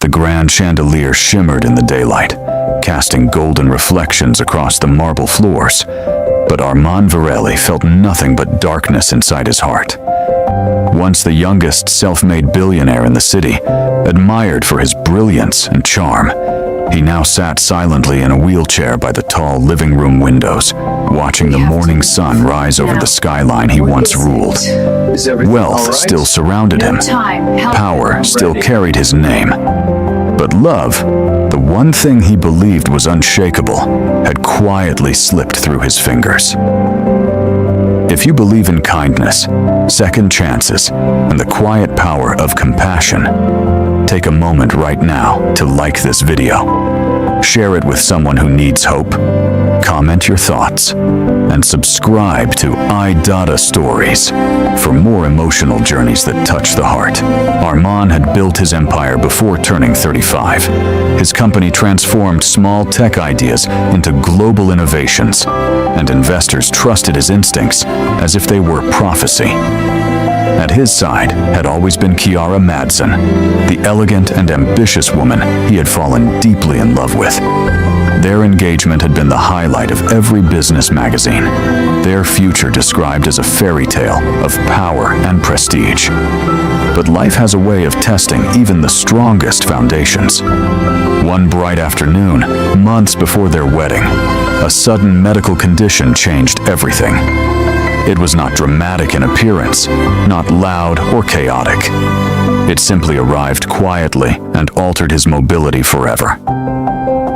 The grand chandelier shimmered in the daylight, casting golden reflections across the marble floors. But Armand Varelli felt nothing but darkness inside his heart. Once the youngest self-made billionaire in the city, admired for his brilliance and charm, he now sat silently in a wheelchair by the tall living room windows, watching the morning sun rise over the skyline he once ruled. Wealth still surrounded him. Power still carried his name. But love, the one thing he believed was unshakable, had quietly slipped through his fingers. If you believe in kindness, second chances, and the quiet power of compassion, take a moment right now to like this video. Share it with someone who needs hope. Comment your thoughts, and subscribe to iData Stories for more emotional journeys that touch the heart. Armand had built his empire before turning 35. His company transformed small tech ideas into global innovations, and investors trusted his instincts as if they were prophecy. At his side had always been Chiara Madsen, the elegant and ambitious woman he had fallen deeply in love with. Their engagement had been the highlight of every business magazine, their future described as a fairy tale of power and prestige. But life has a way of testing even the strongest foundations. One bright afternoon, months before their wedding, a sudden medical condition changed everything. It was not dramatic in appearance, not loud or chaotic. It simply arrived quietly and altered his mobility forever.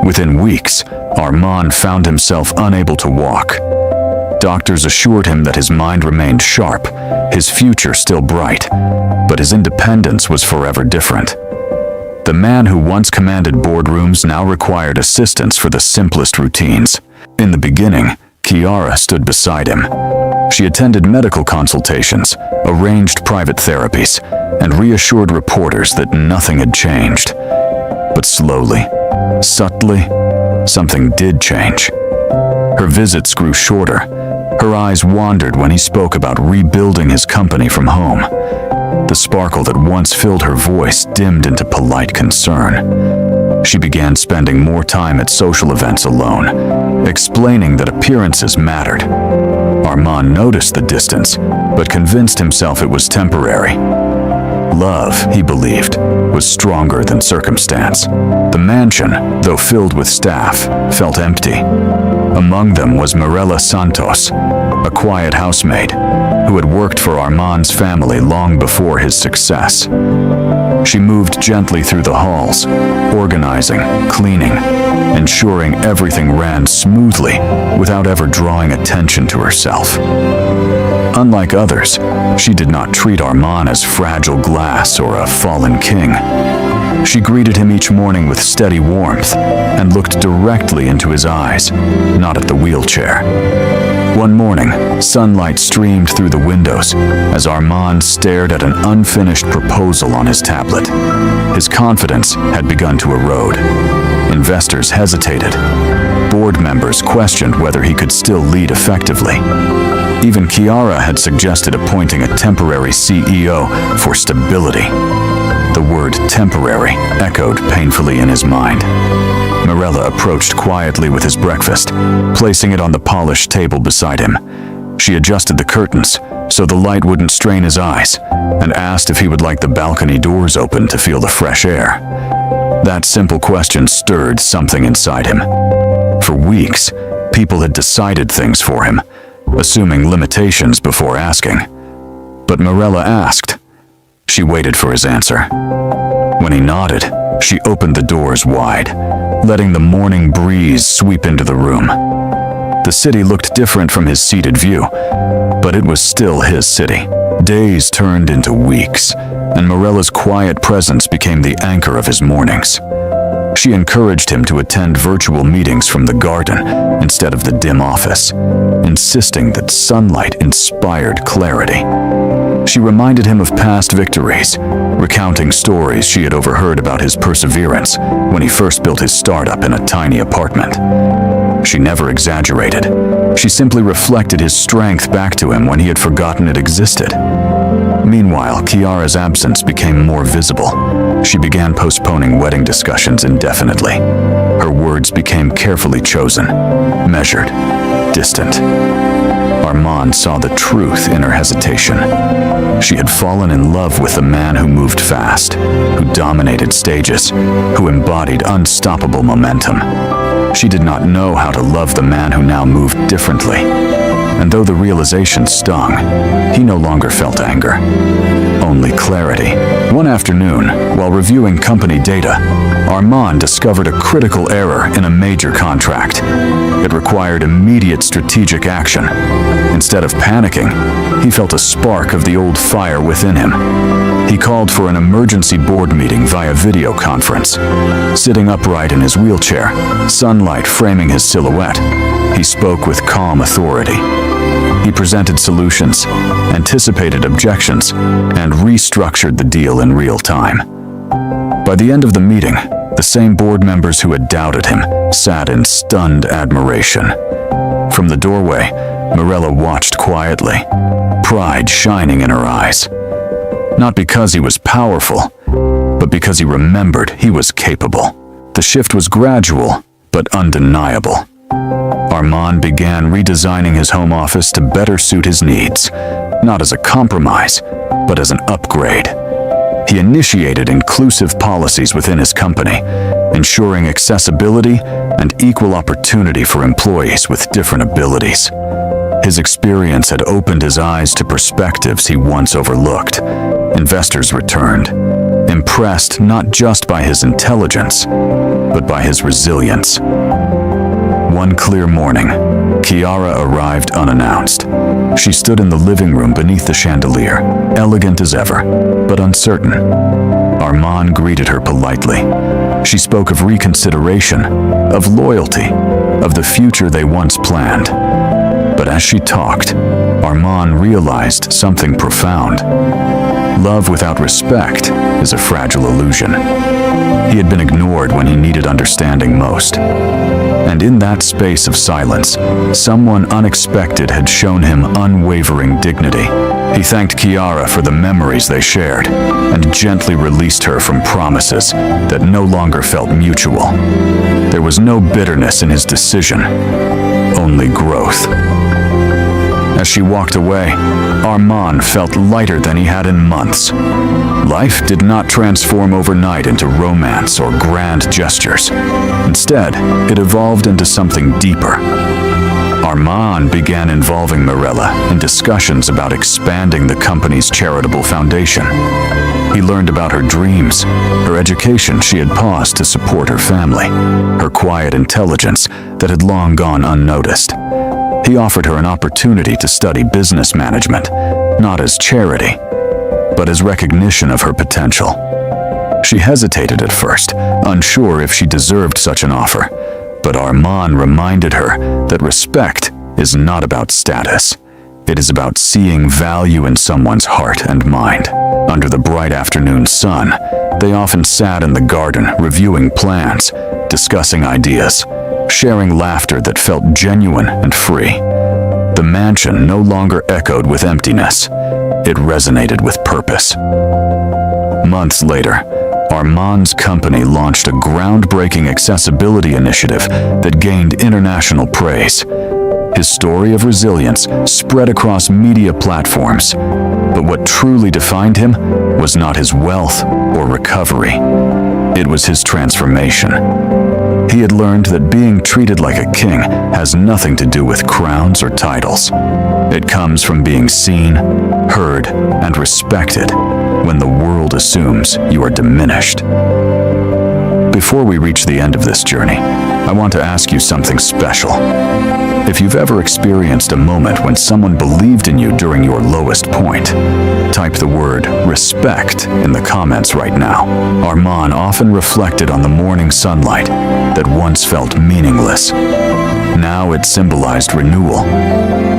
Within weeks, Armand found himself unable to walk. Doctors assured him that his mind remained sharp, his future still bright, but his independence was forever different. The man who once commanded boardrooms now required assistance for the simplest routines. In the beginning, Chiara stood beside him. She attended medical consultations, arranged private therapies, and reassured reporters that nothing had changed. But slowly, subtly, something did change. Her visits grew shorter. Her eyes wandered when he spoke about rebuilding his company from home. The sparkle that once filled her voice dimmed into polite concern. She began spending more time at social events alone, explaining that appearances mattered. Armand noticed the distance, but convinced himself it was temporary. Love, he believed, was stronger than circumstance. The mansion, though filled with staff, felt empty. Among them was Mirella Santos, a quiet housemaid who had worked for Armand's family long before his success. She moved gently through the halls, organizing, cleaning, ensuring everything ran smoothly without ever drawing attention to herself. Unlike others, she did not treat Armand as fragile glass or a fallen king. She greeted him each morning with steady warmth and looked directly into his eyes, not at the wheelchair. One morning, sunlight streamed through the windows as Armand stared at an unfinished proposal on his tablet. His confidence had begun to erode. Investors hesitated. Board members questioned whether he could still lead effectively. Even Chiara had suggested appointing a temporary CEO for stability. The word temporary echoed painfully in his mind. Mirella approached quietly with his breakfast, placing it on the polished table beside him. She adjusted the curtains so the light wouldn't strain his eyes, and asked if he would like the balcony doors open to feel the fresh air. That simple question stirred something inside him. For weeks, people had decided things for him, assuming limitations before asking. But Mirella asked. She waited for his answer. When he nodded, she opened the doors wide, letting the morning breeze sweep into the room. The city looked different from his seated view, but it was still his city. Days turned into weeks, and Mirella's quiet presence became the anchor of his mornings. She encouraged him to attend virtual meetings from the garden instead of the dim office, insisting that sunlight inspired clarity. She reminded him of past victories, recounting stories she had overheard about his perseverance when he first built his startup in a tiny apartment. She never exaggerated. She simply reflected his strength back to him when he had forgotten it existed. Meanwhile, Kiara's absence became more visible. She began postponing wedding discussions indefinitely. Her words became carefully chosen, measured, distant. Armand saw the truth in her hesitation. She had fallen in love with the man who moved fast, who dominated stages, who embodied unstoppable momentum. She did not know how to love the man who now moved differently. And though the realization stung, he no longer felt anger, only clarity. One afternoon, while reviewing company data, Armand discovered a critical error in a major contract. It required immediate strategic action. Instead of panicking, he felt a spark of the old fire within him. He called for an emergency board meeting via video conference. Sitting upright in his wheelchair, sunlight framing his silhouette, he spoke with calm authority. He presented solutions, anticipated objections, and restructured the deal in real time. By the end of the meeting, the same board members who had doubted him sat in stunned admiration. From the doorway, Mirella watched quietly, pride shining in her eyes. Not because he was powerful, but because he remembered he was capable. The shift was gradual, but undeniable. Armand began redesigning his home office to better suit his needs, not as a compromise, but as an upgrade. He initiated inclusive policies within his company, ensuring accessibility and equal opportunity for employees with different abilities. His experience had opened his eyes to perspectives he once overlooked. Investors returned, impressed not just by his intelligence, but by his resilience. One clear morning, Kiara arrived unannounced. She stood in the living room beneath the chandelier, elegant as ever, but uncertain. Armand greeted her politely. She spoke of reconsideration, of loyalty, of the future they once planned. But as she talked, Armand realized something profound. Love without respect is a fragile illusion. He had been ignored when he needed understanding most. And in that space of silence, someone unexpected had shown him unwavering dignity. He thanked Kiara for the memories they shared, and gently released her from promises that no longer felt mutual. There was no bitterness in his decision, only growth. As she walked away, Armand felt lighter than he had in months. Life did not transform overnight into romance or grand gestures. Instead, it evolved into something deeper. Armand began involving Mirella in discussions about expanding the company's charitable foundation. He learned about her dreams, her education she had paused to support her family, her quiet intelligence that had long gone unnoticed. He offered her an opportunity to study business management, not as charity, but as recognition of her potential. She hesitated at first, unsure if she deserved such an offer, but Armand reminded her that respect is not about status. It is about seeing value in someone's heart and mind. Under the bright afternoon sun, they often sat in the garden reviewing plans, discussing ideas, sharing laughter that felt genuine and free. The mansion no longer echoed with emptiness. It resonated with purpose. Months later, Armand's company launched a groundbreaking accessibility initiative that gained international praise. His story of resilience spread across media platforms, but what truly defined him was not his wealth or recovery. It was his transformation. He had learned that being treated like a king has nothing to do with crowns or titles. It comes from being seen, heard, and respected when the world assumes you are diminished. Before we reach the end of this journey, I want to ask you something special. If you've ever experienced a moment when someone believed in you during your lowest point, type the word respect in the comments right now. Armand often reflected on the morning sunlight that once felt meaningless. Now it symbolized renewal.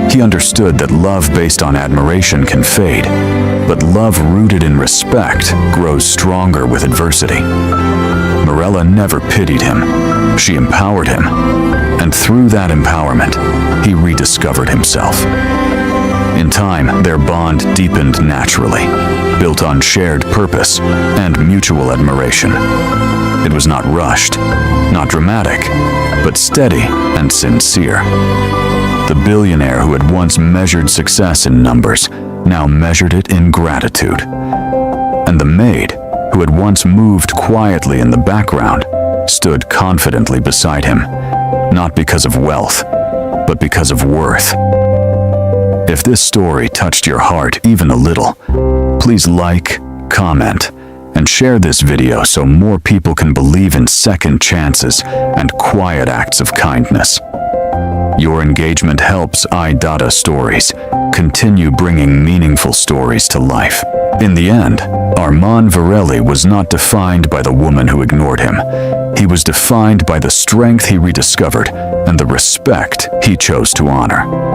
He understood that love based on admiration can fade, but love rooted in respect grows stronger with adversity. Mirella never pitied him. She empowered him. And through that empowerment, he rediscovered himself. In time, their bond deepened naturally, built on shared purpose and mutual admiration. It was not rushed, not dramatic, but steady and sincere. The billionaire who had once measured success in numbers now measured it in gratitude. And the maid, who had once moved quietly in the background, stood confidently beside him, not because of wealth, but because of worth. If this story touched your heart even a little, please like, comment, and share this video so more people can believe in second chances and quiet acts of kindness. Your engagement helps iData Stories continue bringing meaningful stories to life. In the end, Armand Varelli was not defined by the woman who ignored him. He was defined by the strength he rediscovered and the respect he chose to honor.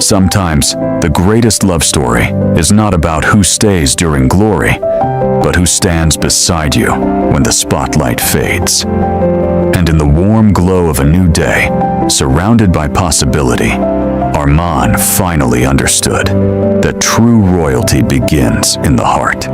Sometimes, the greatest love story is not about who stays during glory, but who stands beside you when the spotlight fades. And in the warm glow of a new day, surrounded by possibility, Armand finally understood that true royalty begins in the heart.